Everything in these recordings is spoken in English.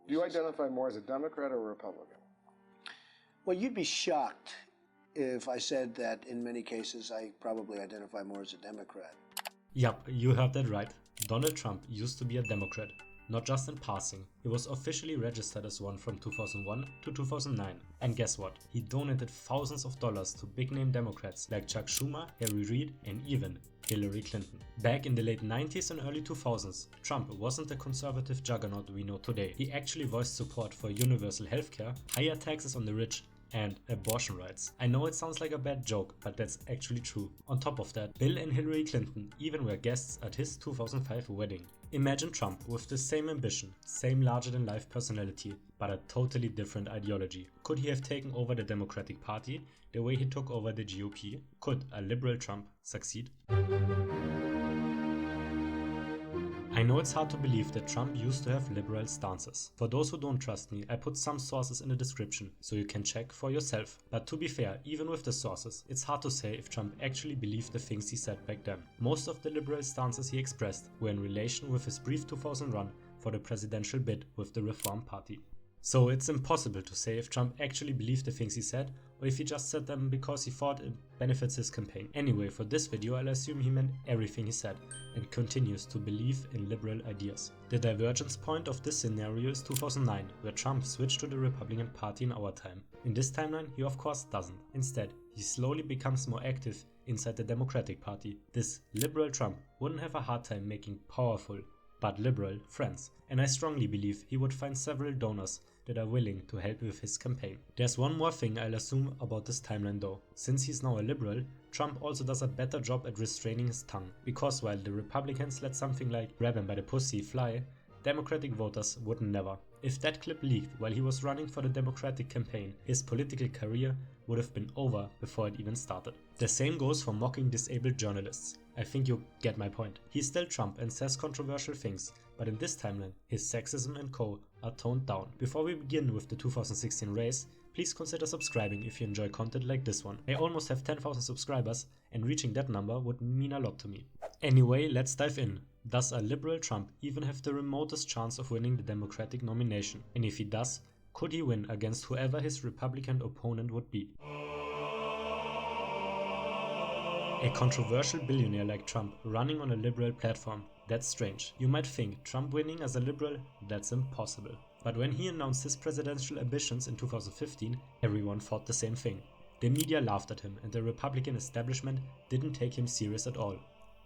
Do you identify more as a Democrat or a Republican? Well, you'd be shocked if I said that in many cases I probably identify more as a Democrat. Yup, you heard that right. Donald Trump used to be a Democrat. Not just in passing, he was officially registered as one from 2001 to 2009. And guess what? He donated thousands of dollars to big-name Democrats like Chuck Schumer, Harry Reid and even Hillary Clinton. Back in the late 90s and early 2000s, Trump wasn't the conservative juggernaut we know today. He actually voiced support for universal healthcare, higher taxes on the rich, and abortion rights. I know it sounds like a bad joke, but that's actually true. On top of that, Bill and Hillary Clinton even were guests at his 2005 wedding. Imagine Trump with the same ambition, same larger-than-life personality, but a totally different ideology. Could he have taken over the Democratic Party the way he took over the GOP? Could a liberal Trump succeed? I know it's hard to believe that Trump used to have liberal stances. For those who don't trust me, I put some sources in the description so you can check for yourself. But to be fair, even with the sources, it's hard to say if Trump actually believed the things he said back then. Most of the liberal stances he expressed were in relation with his brief 2000 run for the presidential bid with the Reform Party. So it's impossible to say if Trump actually believed the things he said or if he just said them because he thought it benefits his campaign. Anyway, for this video I'll assume he meant everything he said and continues to believe in liberal ideas. The divergence point of this scenario is 2009, where Trump switched to the Republican Party in our time. In this timeline he of course doesn't. Instead, he slowly becomes more active inside the Democratic Party. This liberal Trump wouldn't have a hard time making powerful but liberal friends, and I strongly believe he would find several donors that are willing to help with his campaign. There's one more thing I'll assume about this timeline though. Since he's now a liberal, Trump also does a better job at restraining his tongue, because while the Republicans let something like grab him by the pussy fly, Democratic voters would never. If that clip leaked while he was running for the Democratic campaign, his political career would have been over before it even started. The same goes for mocking disabled journalists. I think you get my point. He's still Trump and says controversial things, but in this timeline, his sexism and co are toned down. Before we begin with the 2016 race, please consider subscribing if you enjoy content like this one. I almost have 10,000 subscribers and reaching that number would mean a lot to me. Anyway, let's dive in. Does a liberal Trump even have the remotest chance of winning the Democratic nomination? And if he does, could he win against whoever his Republican opponent would be? A controversial billionaire like Trump running on a liberal platform, that's strange. You might think Trump winning as a liberal, that's impossible. But when he announced his presidential ambitions in 2015, everyone thought the same thing. The media laughed at him and the Republican establishment didn't take him serious at all.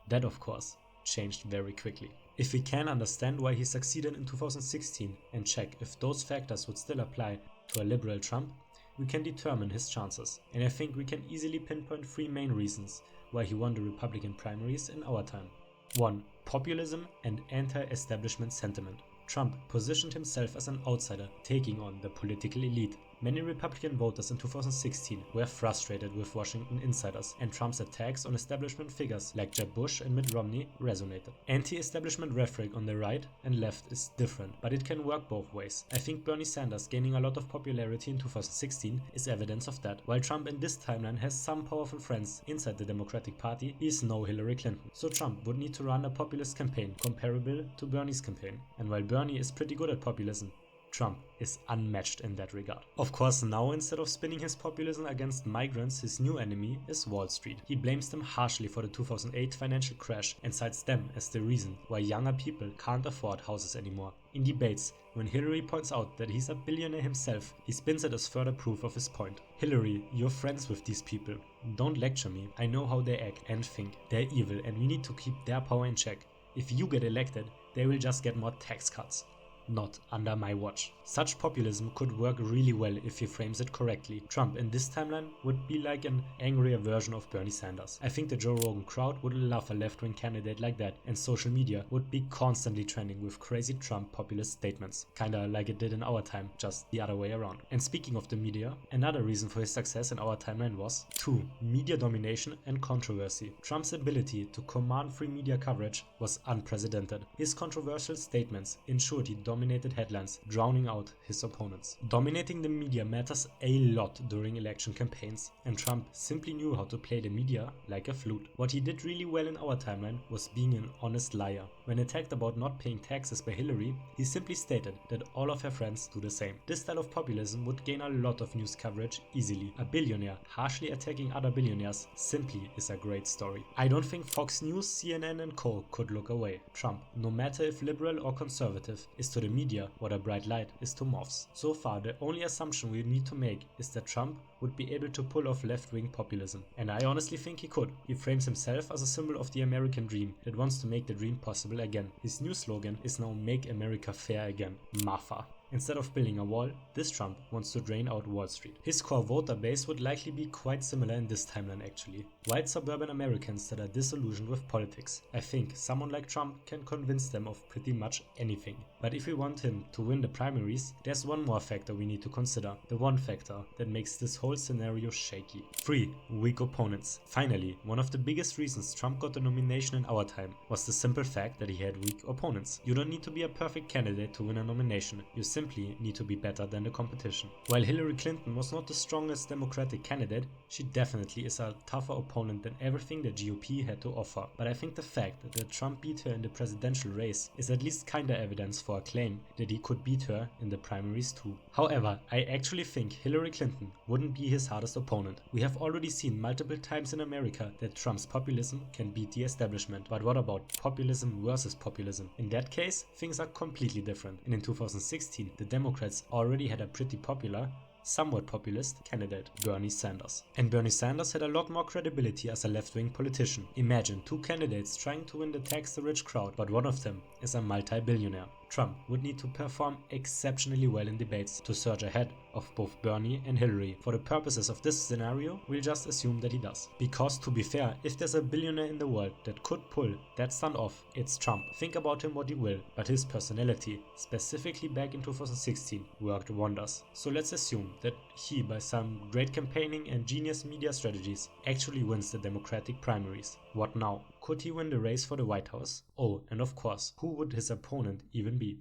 That of course changed very quickly. If we can understand why he succeeded in 2016 and check if those factors would still apply to a liberal Trump, we can determine his chances. And I think we can easily pinpoint three main reasons why he won the Republican primaries in our time. 1. Populism and anti-establishment sentiment. Trump positioned himself as an outsider, taking on the political elite. Many Republican voters in 2016 were frustrated with Washington insiders, and Trump's attacks on establishment figures like Jeb Bush and Mitt Romney resonated. Anti-establishment rhetoric on the right and left is different, but it can work both ways. I think Bernie Sanders gaining a lot of popularity in 2016 is evidence of that. While Trump in this timeline has some powerful friends inside the Democratic Party, he is no Hillary Clinton. So Trump would need to run a populist campaign comparable to Bernie's campaign. And while Bernie is pretty good at populism, Trump is unmatched in that regard. Of course, now instead of spinning his populism against migrants, his new enemy is Wall Street. He blames them harshly for the 2008 financial crash and cites them as the reason why younger people can't afford houses anymore. In debates, when Hillary points out that he's a billionaire himself, he spins it as further proof of his point. Hillary, you're friends with these people. Don't lecture me. I know how they act and think. They're evil and we need to keep their power in check. If you get elected, they will just get more tax cuts. Not under my watch. Such populism could work really well if he frames it correctly. Trump in this timeline would be like an angrier version of Bernie Sanders. I think the Joe Rogan crowd would love a left-wing candidate like that, and social media would be constantly trending with crazy Trump populist statements. Kinda like it did in our time, just the other way around. And speaking of the media, another reason for his success in our timeline was 2. Media domination and controversy. Trump's ability to command free media coverage was unprecedented. His controversial statements ensured he dominated headlines, drowning out his opponents. Dominating the media matters a lot during election campaigns, and Trump simply knew how to play the media like a flute. What he did really well in our timeline was being an honest liar. When attacked about not paying taxes by Hillary, he simply stated that all of her friends do the same. This style of populism would gain a lot of news coverage easily. A billionaire harshly attacking other billionaires simply is a great story. I don't think Fox News, CNN and co could look away. Trump, no matter if liberal or conservative, is to the media what a bright light is to moths. So far, the only assumption we need to make is that Trump would be able to pull off left-wing populism. And I honestly think he could. He frames himself as a symbol of the American dream that wants to make the dream possible again. His new slogan is now Make America Fair Again, MAFA. Instead of building a wall, this Trump wants to drain out Wall Street. His core voter base would likely be quite similar in this timeline actually. White suburban Americans that are disillusioned with politics. I think someone like Trump can convince them of pretty much anything. But if we want him to win the primaries, there's one more factor we need to consider. The one factor that makes this whole scenario shaky. 3. Weak opponents. Finally, one of the biggest reasons Trump got the nomination in our time was the simple fact that he had weak opponents. You don't need to be a perfect candidate to win a nomination. You simply need to be better than the competition. While Hillary Clinton was not the strongest Democratic candidate, she definitely is a tougher opponent than everything the GOP had to offer. But I think the fact that Trump beat her in the presidential race is at least kinda evidence for a claim that he could beat her in the primaries too. However, I actually think Hillary Clinton wouldn't be his hardest opponent. We have already seen multiple times in America that Trump's populism can beat the establishment. But what about populism versus populism? In that case, things are completely different. And in 2016, the Democrats already had a pretty popular, somewhat populist candidate, Bernie Sanders. And Bernie Sanders had a lot more credibility as a left-wing politician. Imagine two candidates trying to win the tax-the-rich crowd, but one of them is a multi-billionaire. Trump would need to perform exceptionally well in debates to surge ahead of both Bernie and Hillary. For the purposes of this scenario, we'll just assume that he does. Because to be fair, if there's a billionaire in the world that could pull that stunt off, it's Trump. Think about him what you will, but his personality, specifically back in 2016, worked wonders. So let's assume that he, by some great campaigning and genius media strategies, actually wins the Democratic primaries. What now? Could he win the race for the White House? Oh, and of course, who would his opponent even be?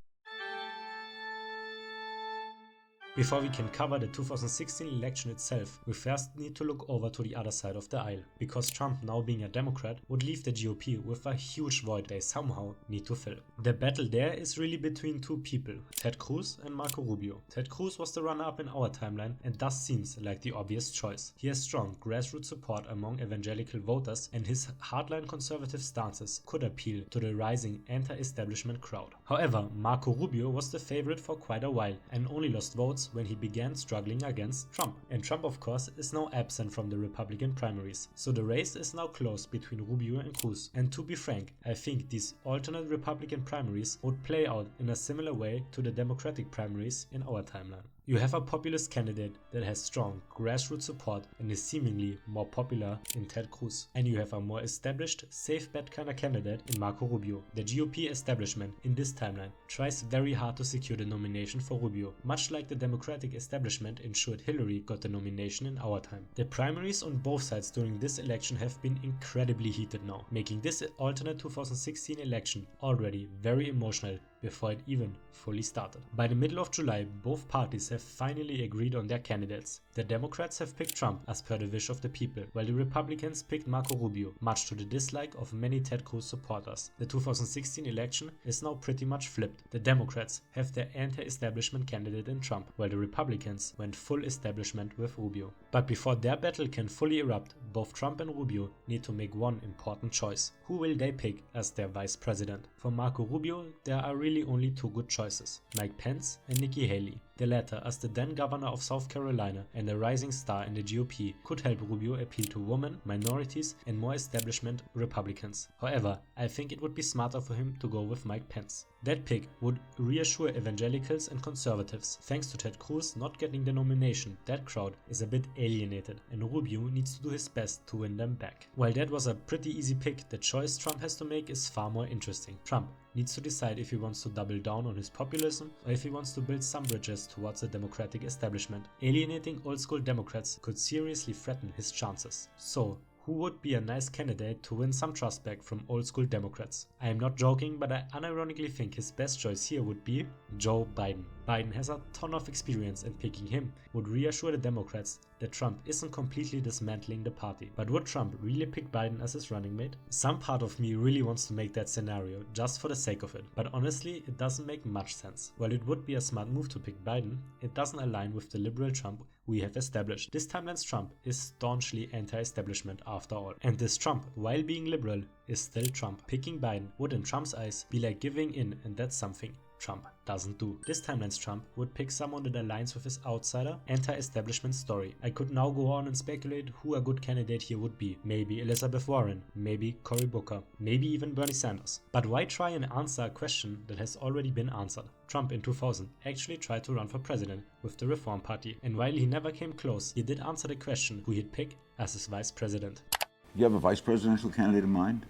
Before we can cover the 2016 election itself, we first need to look over to the other side of the aisle, because Trump, now being a Democrat, would leave the GOP with a huge void they somehow need to fill. The battle there is really between two people, Ted Cruz and Marco Rubio. Ted Cruz was the runner-up in our timeline and thus seems like the obvious choice. He has strong grassroots support among evangelical voters and his hardline conservative stances could appeal to the rising anti-establishment crowd. However, Marco Rubio was the favorite for quite a while and only lost votes when he began struggling against Trump. And Trump, of course, is now absent from the Republican primaries. So the race is now close between Rubio and Cruz. And to be frank, I think these alternate Republican primaries would play out in a similar way to the Democratic primaries in our timeline. You have a populist candidate that has strong grassroots support and is seemingly more popular in Ted Cruz. And you have a more established, safe bet kind of candidate in Marco Rubio. The GOP establishment in this timeline tries very hard to secure the nomination for Rubio, much like the Democratic establishment ensured Hillary got the nomination in our time. The primaries on both sides during this election have been incredibly heated now, making this alternate 2016 election already very emotional before it even fully started. By the middle of July, both parties have finally agreed on their candidates. The Democrats have picked Trump as per the wish of the people, while the Republicans picked Marco Rubio, much to the dislike of many Ted Cruz supporters. The 2016 election is now pretty much flipped. The Democrats have their anti-establishment candidate in Trump, while the Republicans went full establishment with Rubio. But before their battle can fully erupt, both Trump and Rubio need to make one important choice. Who will they pick as their vice president? For Marco Rubio, there are really only two good choices, Mike Pence and Nikki Haley. The latter, as the then governor of South Carolina and a rising star in the GOP, could help Rubio appeal to women, minorities and more establishment Republicans. However, I think it would be smarter for him to go with Mike Pence. That pick would reassure evangelicals and conservatives. Thanks to Ted Cruz not getting the nomination, that crowd is a bit alienated and Rubio needs to do his best to win them back. While that was a pretty easy pick, the choice Trump has to make is far more interesting. Trump needs to decide if he wants to double down on his populism or if he wants to build some bridges towards the Democratic establishment. Alienating old-school Democrats could seriously threaten his chances. So, who would be a nice candidate to win some trust back from old-school Democrats? I am not joking, but I unironically think his best choice here would be Joe Biden. Biden has a ton of experience and picking him would reassure the Democrats that Trump isn't completely dismantling the party. But would Trump really pick Biden as his running mate? Some part of me really wants to make that scenario just for the sake of it, but honestly it doesn't make much sense. While it would be a smart move to pick Biden, it doesn't align with the liberal Trump we have established. This timeline's Trump is staunchly anti-establishment after all. And this Trump, while being liberal, is still Trump. Picking Biden would in Trump's eyes be like giving in, and that's something Trump doesn't do. This timeline's Trump would pick someone that aligns with his outsider, anti-establishment story. I could now go on and speculate who a good candidate here would be. Maybe Elizabeth Warren, maybe Cory Booker, maybe even Bernie Sanders. But why try and answer a question that has already been answered? Trump in 2000 actually tried to run for president with the Reform Party, and while he never came close, he did answer the question who he'd pick as his vice president. Do you have a vice presidential candidate in mind?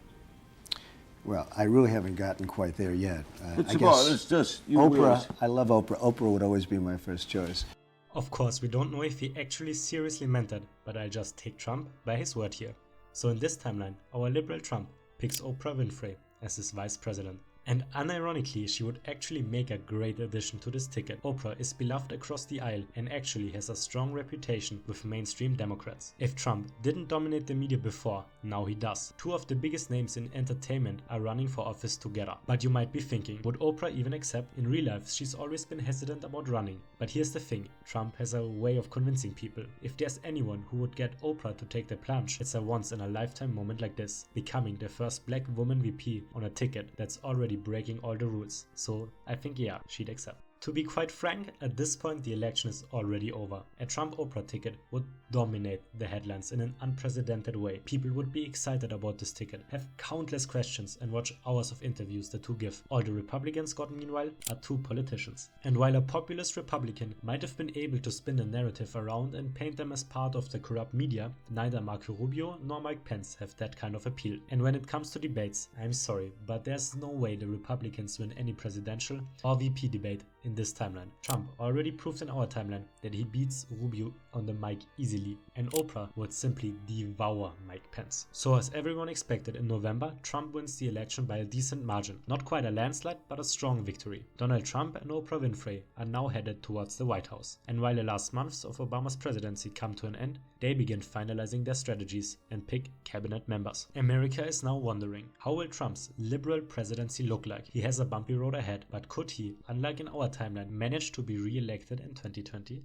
Well, I really haven't gotten quite there yet. It's just Oprah. I love Oprah. Oprah would always be my first choice. Of course, we don't know if he actually seriously meant that, but I'll just take Trump by his word here. So in this timeline, our liberal Trump picks Oprah Winfrey as his vice president. And unironically, she would actually make a great addition to this ticket. Oprah is beloved across the aisle and actually has a strong reputation with mainstream Democrats. If Trump didn't dominate the media before, now he does. Two of the biggest names in entertainment are running for office together. But you might be thinking, would Oprah even accept? In real life, she's always been hesitant about running. But here's the thing, Trump has a way of convincing people. If there's anyone who would get Oprah to take the plunge, it's a once-in-a-lifetime moment like this, becoming the first black woman VP on a ticket that's already breaking all the rules. So I think yeah, she'd accept. To be quite frank, at this point the election is already over. A Trump-Oprah ticket would dominate the headlines in an unprecedented way. People would be excited about this ticket, have countless questions and watch hours of interviews the two give. All the Republicans got meanwhile are two politicians. And while a populist Republican might have been able to spin the narrative around and paint them as part of the corrupt media, neither Marco Rubio nor Mike Pence have that kind of appeal. And when it comes to debates, I'm sorry, but there's no way the Republicans win any presidential or VP debate in this timeline. Trump already proved in our timeline that he beats Rubio on the mic easily, and Oprah would simply devour Mike Pence. So as everyone expected, in November, Trump wins the election by a decent margin. Not quite a landslide, but a strong victory. Donald Trump and Oprah Winfrey are now headed towards the White House. And while the last months of Obama's presidency come to an end, they begin finalizing their strategies and pick cabinet members. America is now wondering, how will Trump's liberal presidency look like? He has a bumpy road ahead, but could he, unlike in our timeline, manage to be re-elected in 2020?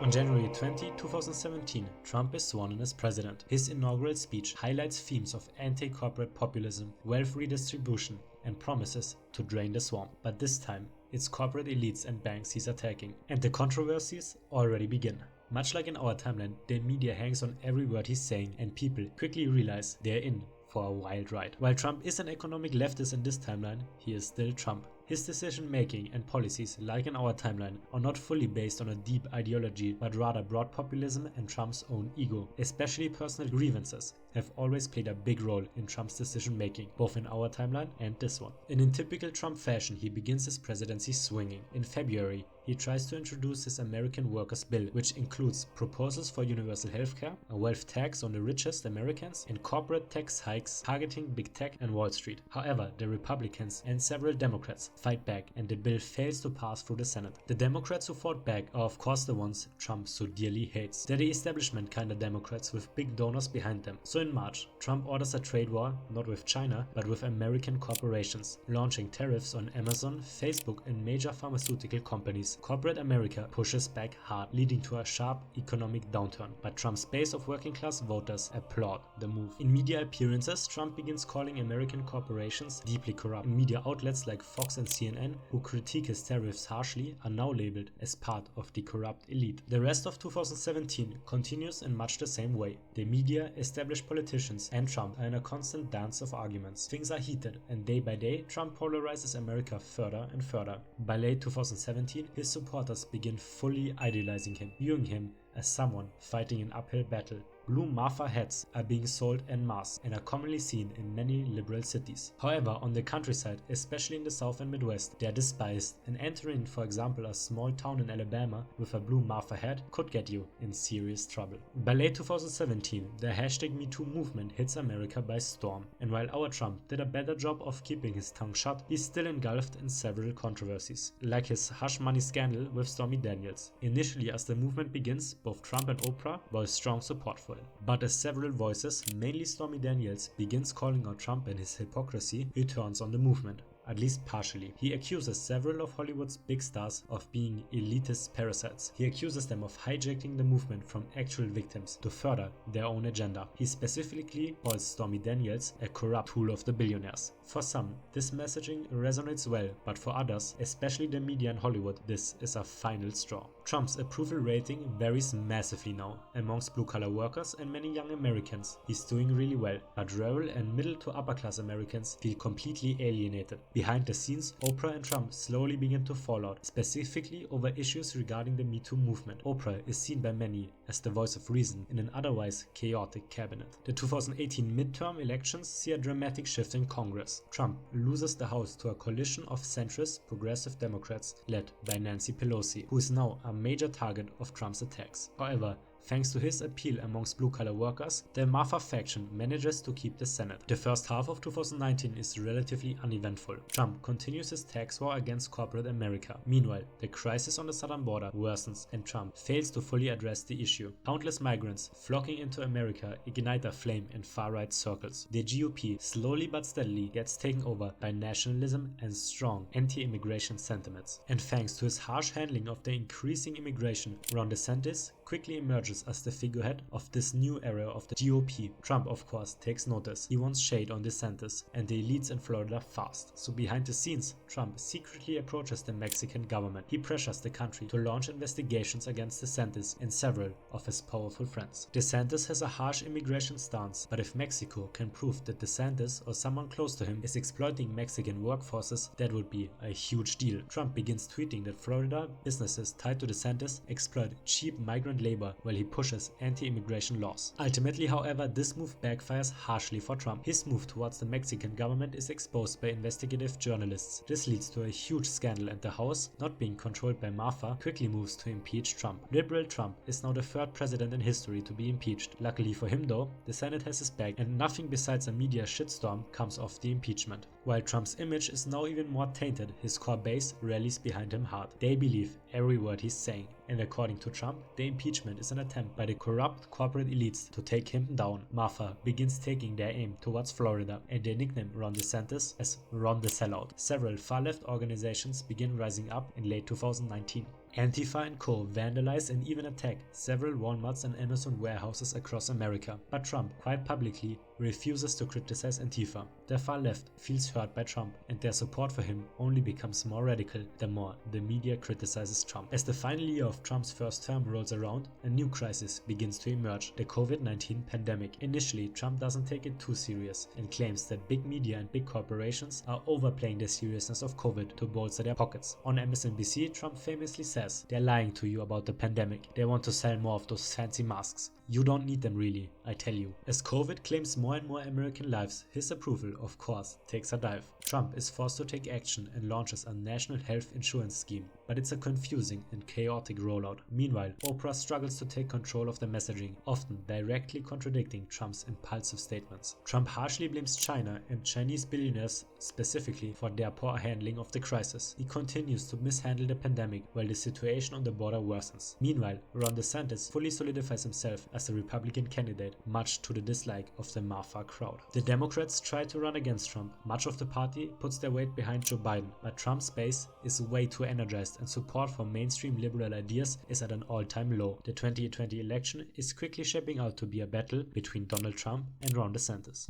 On January 20, 2017, Trump is sworn in as president. His inaugural speech highlights themes of anti-corporate populism, wealth redistribution, and promises to drain the swamp. But this time, it's corporate elites and banks he's attacking, and the controversies already begin. Much like in our timeline, the media hangs on every word he's saying, and people quickly realize they're in for a wild ride. While Trump is an economic leftist in this timeline, he is still Trump. His decision-making and policies, like in our timeline, are not fully based on a deep ideology, but rather broad populism and Trump's own ego. Especially personal grievances have always played a big role in Trump's decision-making, both in our timeline and this one. And in typical Trump fashion, he begins his presidency swinging. In February, he tries to introduce his American Workers' Bill, which includes proposals for universal healthcare, a wealth tax on the richest Americans, and corporate tax hikes targeting big tech and Wall Street. However, the Republicans and several Democrats fight back, and the bill fails to pass through the Senate. The Democrats who fought back are of course the ones Trump so dearly hates. They're the establishment kind of Democrats with big donors behind them. So in March, Trump orders a trade war, not with China, but with American corporations, launching tariffs on Amazon, Facebook, and major pharmaceutical companies. Corporate America pushes back hard, leading to a sharp economic downturn, but Trump's base of working class voters applaud the move. In media appearances, Trump begins calling American corporations deeply corrupt. In media outlets like Fox and CNN, who critique his tariffs harshly, are now labeled as part of the corrupt elite. The rest of 2017 continues in much the same way. The media, established politicians, and Trump are in a constant dance of arguments. Things are heated, and day by day, Trump polarizes America further and further. By late 2017, his supporters begin fully idealizing him, viewing him as someone fighting an uphill battle Blue MAFA hats are being sold en masse and are commonly seen in many liberal cities. However, on the countryside, especially in the South and Midwest, they are despised, and entering, for example, a small town in Alabama with a blue MAFA hat could get you in serious trouble. By late 2017, the hashtag #MeToo movement hits America by storm, and while our Trump did a better job of keeping his tongue shut, he's still engulfed in several controversies, like his hush money scandal with Stormy Daniels. Initially, as the movement begins, both Trump and Oprah voice strong support for it. But as several voices, mainly Stormy Daniels, begins calling out Trump and his hypocrisy, he turns on the movement. At least partially. He accuses several of Hollywood's big stars of being elitist parasites. He accuses them of hijacking the movement from actual victims to further their own agenda. He specifically calls Stormy Daniels a corrupt tool of the billionaires. For some, this messaging resonates well, but for others, especially the media in Hollywood, this is a final straw. Trump's approval rating varies massively now amongst blue-collar workers and many young Americans. He's doing really well, but rural and middle to upper-class Americans feel completely alienated. Behind the scenes, Oprah and Trump slowly begin to fall out, specifically over issues regarding the #MeToo movement. Oprah is seen by many as the voice of reason in an otherwise chaotic cabinet. The 2018 midterm elections see a dramatic shift in Congress. Trump loses the House to a coalition of centrist progressive Democrats led by Nancy Pelosi, who is now a major target of Trump's attacks. However, thanks to his appeal amongst blue-collar workers, the MAFA faction manages to keep the Senate. The first half of 2019 is relatively uneventful. Trump continues his tax war against corporate America. Meanwhile, the crisis on the southern border worsens and Trump fails to fully address the issue. Countless migrants flocking into America ignite a flame in far-right circles. The GOP slowly but steadily gets taken over by nationalism and strong anti-immigration sentiments. And thanks to his harsh handling of the increasing immigration, Ron DeSantis quickly emerges as the figurehead of this new era of the GOP. Trump, of course, takes notice. He wants shade on DeSantis and the elites in Florida fast. So behind the scenes, Trump secretly approaches the Mexican government. He pressures the country to launch investigations against DeSantis and several of his powerful friends. DeSantis has a harsh immigration stance, but if Mexico can prove that DeSantis or someone close to him is exploiting Mexican workforces, that would be a huge deal. Trump begins tweeting that Florida businesses tied to DeSantis exploit cheap migrant labor while he pushes anti-immigration laws. Ultimately, however, this move backfires harshly for Trump. His move towards the Mexican government is exposed by investigative journalists. This leads to a huge scandal, and the House, not being controlled by MAFA, quickly moves to impeach Trump. Liberal Trump is now the third president in history to be impeached. Luckily for him though, the Senate has his back and nothing besides a media shitstorm comes of the impeachment. While Trump's image is now even more tainted, his core base rallies behind him hard. They believe every word he's saying. And according to Trump, the impeachment is an attempt by the corrupt corporate elites to take him down. MAFA begins taking their aim towards Florida, and they nickname Ron DeSantis as Ron the Sellout. Several far-left organizations begin rising up in late 2019. Antifa and co. vandalize and even attack several Walmarts and Amazon warehouses across America, but Trump quite publicly refuses to criticize Antifa. The far left feels hurt by Trump, and their support for him only becomes more radical the more the media criticizes Trump. As the final year of Trump's first term rolls around, a new crisis begins to emerge, the COVID-19 pandemic. Initially, Trump doesn't take it too serious and claims that big media and big corporations are overplaying the seriousness of COVID to bolster their pockets. On MSNBC, Trump famously says, "They're lying to you about the pandemic. They want to sell more of those fancy masks. You don't need them really, I tell you." As COVID claims more and more American lives, his approval, of course, takes a dive. Trump is forced to take action and launches a national health insurance scheme, but it's a confusing and chaotic rollout. Meanwhile, Oprah struggles to take control of the messaging, often directly contradicting Trump's impulsive statements. Trump harshly blames China and Chinese billionaires specifically for their poor handling of the crisis. He continues to mishandle the pandemic while the situation on the border worsens. Meanwhile, Ron DeSantis fully solidifies himself as a Republican candidate, much to the dislike of the MAFA crowd. The Democrats try to run against Trump. Much of the party puts their weight behind Joe Biden, but Trump's base is way too energized and support for mainstream liberal ideas is at an all-time low. The 2020 election is quickly shaping out to be a battle between Donald Trump and Ron DeSantis.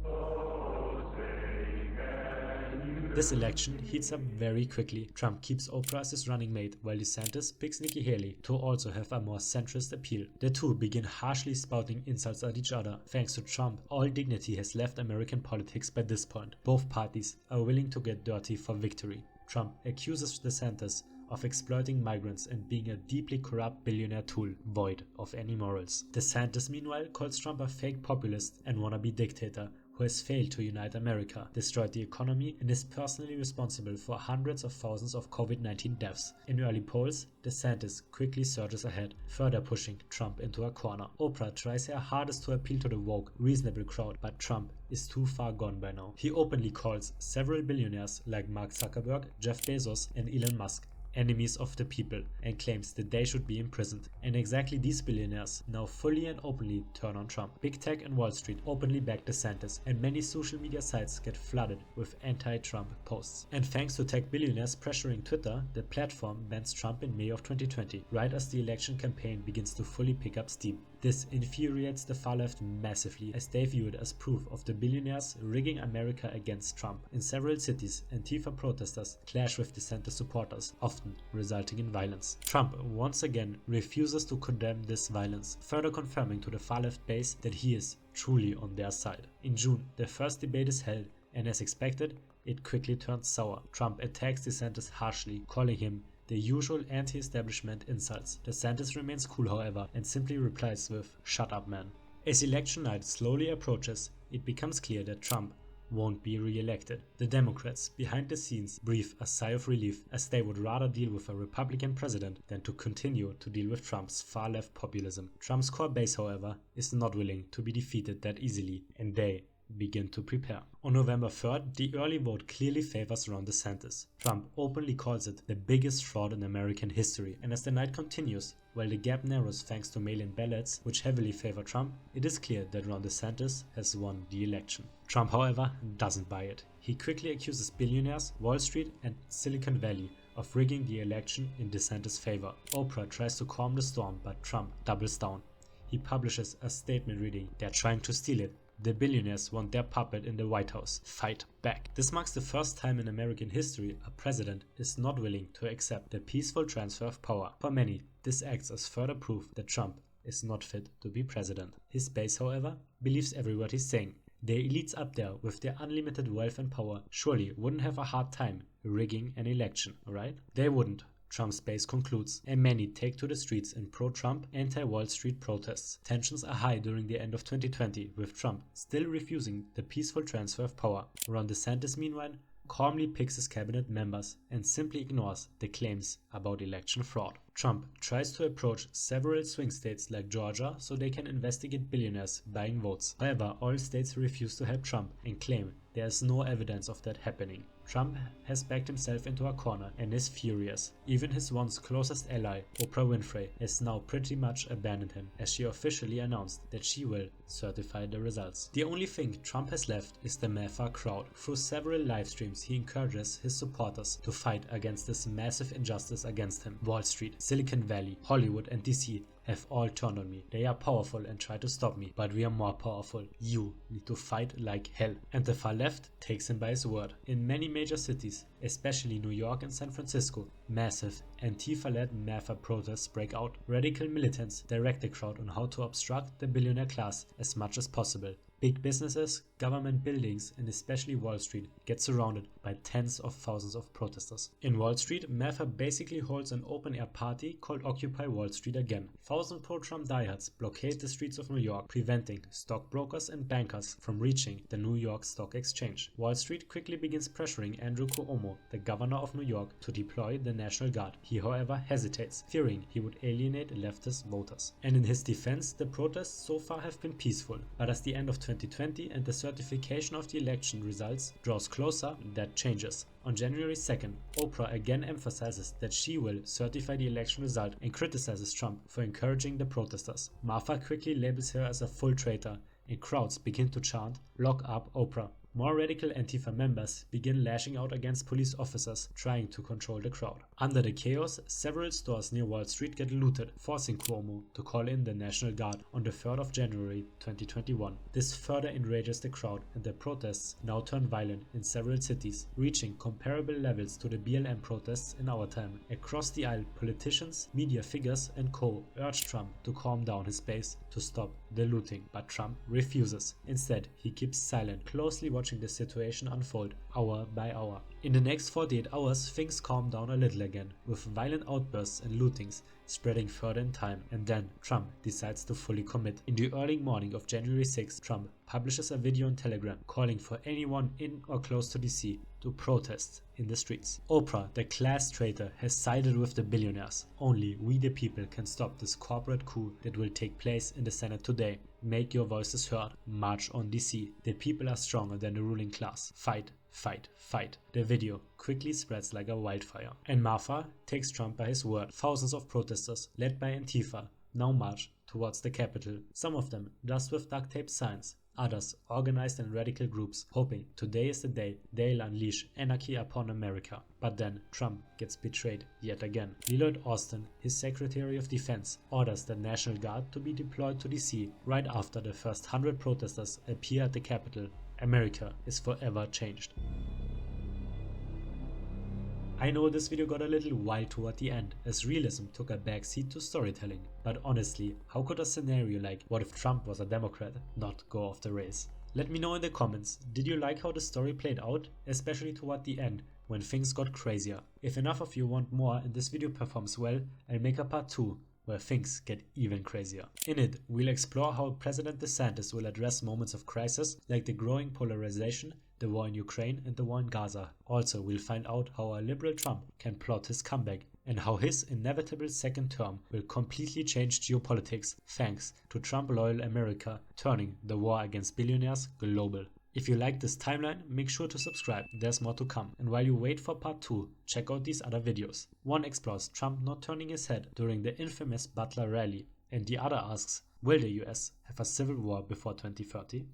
This election heats up very quickly. Trump keeps Oprah as his running mate, while DeSantis picks Nikki Haley to also have a more centrist appeal. The two begin harshly spouting insults at each other. Thanks to Trump, all dignity has left American politics by this point. Both parties are willing to get dirty for victory. Trump accuses DeSantis of exploiting migrants and being a deeply corrupt billionaire tool void of any morals. DeSantis, meanwhile, calls Trump a fake populist and wannabe dictator who has failed to unite America, destroyed the economy, and is personally responsible for hundreds of thousands of COVID-19 deaths. In early polls, DeSantis quickly surges ahead, further pushing Trump into a corner. Oprah tries her hardest to appeal to the woke, reasonable crowd, but Trump is too far gone by now. He openly calls several billionaires like Mark Zuckerberg, Jeff Bezos, and Elon Musk enemies of the people and claims that they should be imprisoned. And exactly these billionaires now fully and openly turn on Trump. Big Tech and Wall Street openly back DeSantis, and many social media sites get flooded with anti-Trump posts. And thanks to tech billionaires pressuring Twitter, the platform bans Trump in May of 2020, right as the election campaign begins to fully pick up steam. This infuriates the far left massively, as they view it as proof of the billionaires rigging America against Trump. In several cities, Antifa protesters clash with DeSantis supporters, often resulting in violence. Trump once again refuses to condemn this violence, further confirming to the far left base that he is truly on their side. In June, the first debate is held, and as expected, it quickly turns sour. Trump attacks DeSantis harshly, calling him the usual anti-establishment insults. DeSantis remains cool, however, and simply replies with, "Shut up, man." As election night slowly approaches, it becomes clear that Trump won't be re-elected. The Democrats, behind the scenes, breathe a sigh of relief, as they would rather deal with a Republican president than to continue to deal with Trump's far-left populism. Trump's core base, however, is not willing to be defeated that easily, and they begin to prepare. On November 3rd, the early vote clearly favors Ron DeSantis. Trump openly calls it the biggest fraud in American history, and as the night continues, while the gap narrows thanks to mail-in ballots which heavily favor Trump, it is clear that Ron DeSantis has won the election. Trump, however, doesn't buy it. He quickly accuses billionaires, Wall Street, and Silicon Valley of rigging the election in DeSantis' favor. Oprah tries to calm the storm, but Trump doubles down. He publishes a statement reading, "They're trying to steal it. The billionaires want their puppet in the White House. Fight back." This marks the first time in American history a president is not willing to accept the peaceful transfer of power. For many, this acts as further proof that Trump is not fit to be president. His base, however, believes every word he's saying. The elites up there, with their unlimited wealth and power, surely wouldn't have a hard time rigging an election, right? They wouldn't. Trump's base concludes, and many take to the streets in pro-Trump, anti-Wall Street protests. Tensions are high during the end of 2020, with Trump still refusing the peaceful transfer of power. Ron DeSantis, meanwhile, calmly picks his cabinet members and simply ignores the claims about election fraud. Trump tries to approach several swing states like Georgia so they can investigate billionaires buying votes. However, all states refuse to help Trump and claim there is no evidence of that happening. Trump has backed himself into a corner and is furious. Even his once closest ally, Oprah Winfrey, has now pretty much abandoned him, as she officially announced that she will certify the results. The only thing Trump has left is the MAFA crowd. Through several live streams, he encourages his supporters to fight against this massive injustice against him. Wall Street, Silicon Valley, Hollywood, and DC have all turned on me. They are powerful and try to stop me, but we are more powerful. You need to fight like hell. And the far left takes him by his word. In many major cities, especially New York and San Francisco, massive Antifa-led MAFA protests break out. Radical militants direct the crowd on how to obstruct the billionaire class as much as possible. Big businesses, government buildings, and especially Wall Street get surrounded by tens of thousands of protesters. In Wall Street, MAFA basically holds an open-air party called Occupy Wall Street Again. Thousands pro-Trump diehards blockade the streets of New York, preventing stockbrokers and bankers from reaching the New York Stock Exchange. Wall Street quickly begins pressuring Andrew Cuomo, the governor of New York, to deploy the National Guard. He, however, hesitates, fearing he would alienate leftist voters. And in his defense, the protests so far have been peaceful, but as the end of 2020 and the certification of the election results draws closer, that changes. On January 2nd, Oprah again emphasizes that she will certify the election result and criticizes Trump for encouraging the protesters. MAFA quickly labels her as a full traitor, and crowds begin to chant, "Lock up Oprah." More radical Antifa members begin lashing out against police officers trying to control the crowd. Under the chaos, several stores near Wall Street get looted, forcing Cuomo to call in the National Guard on the 3rd of January 2021. This further enrages the crowd, and the protests now turn violent in several cities, reaching comparable levels to the BLM protests in our time. Across the aisle, politicians, media figures, and co. urge Trump to calm down his base to stop the looting, but Trump refuses. Instead, he keeps silent, closely watching the situation unfold. hour by hour. In the next 48 hours, things calm down a little again, with violent outbursts and lootings spreading further in time, and then Trump decides to fully commit. In the early morning of January 6, Trump publishes a video on Telegram calling for anyone in or close to DC to protest in the streets. Oprah, the class traitor, has sided with the billionaires. Only we the people can stop this corporate coup that will take place in the Senate today. Make your voices heard. March on DC. The people are stronger than the ruling class. Fight, fight, fight. The video quickly spreads like a wildfire. And MAFA takes Trump by his word. Thousands of protesters, led by Antifa, now march towards the Capitol. Some of them just with duct tape signs. Others organized in radical groups, hoping today is the day they'll unleash anarchy upon America. But then Trump gets betrayed yet again. Lloyd Austin, his Secretary of Defense, orders the National Guard to be deployed to DC right after the first 100 protesters appear at the Capitol. America is forever changed. I know this video got a little wild toward the end, as realism took a backseat to storytelling. But honestly, how could a scenario like what if Trump was a Democrat not go off the rails? Let me know in the comments, did you like how the story played out, especially toward the end, when things got crazier? If enough of you want more and this video performs well, I'll make a part 2, where things get even crazier. In it, we'll explore how President DeSantis will address moments of crisis like the growing polarization, the war in Ukraine and the war in Gaza. Also, we'll find out how a liberal Trump can plot his comeback and how his inevitable second term will completely change geopolitics thanks to Trump-loyal America turning the war against billionaires global. If you like this timeline, make sure to subscribe, there's more to come. And while you wait for part 2, check out these other videos. One explores Trump not turning his head during the infamous Butler rally, and the other asks, will the US have a civil war before 2030?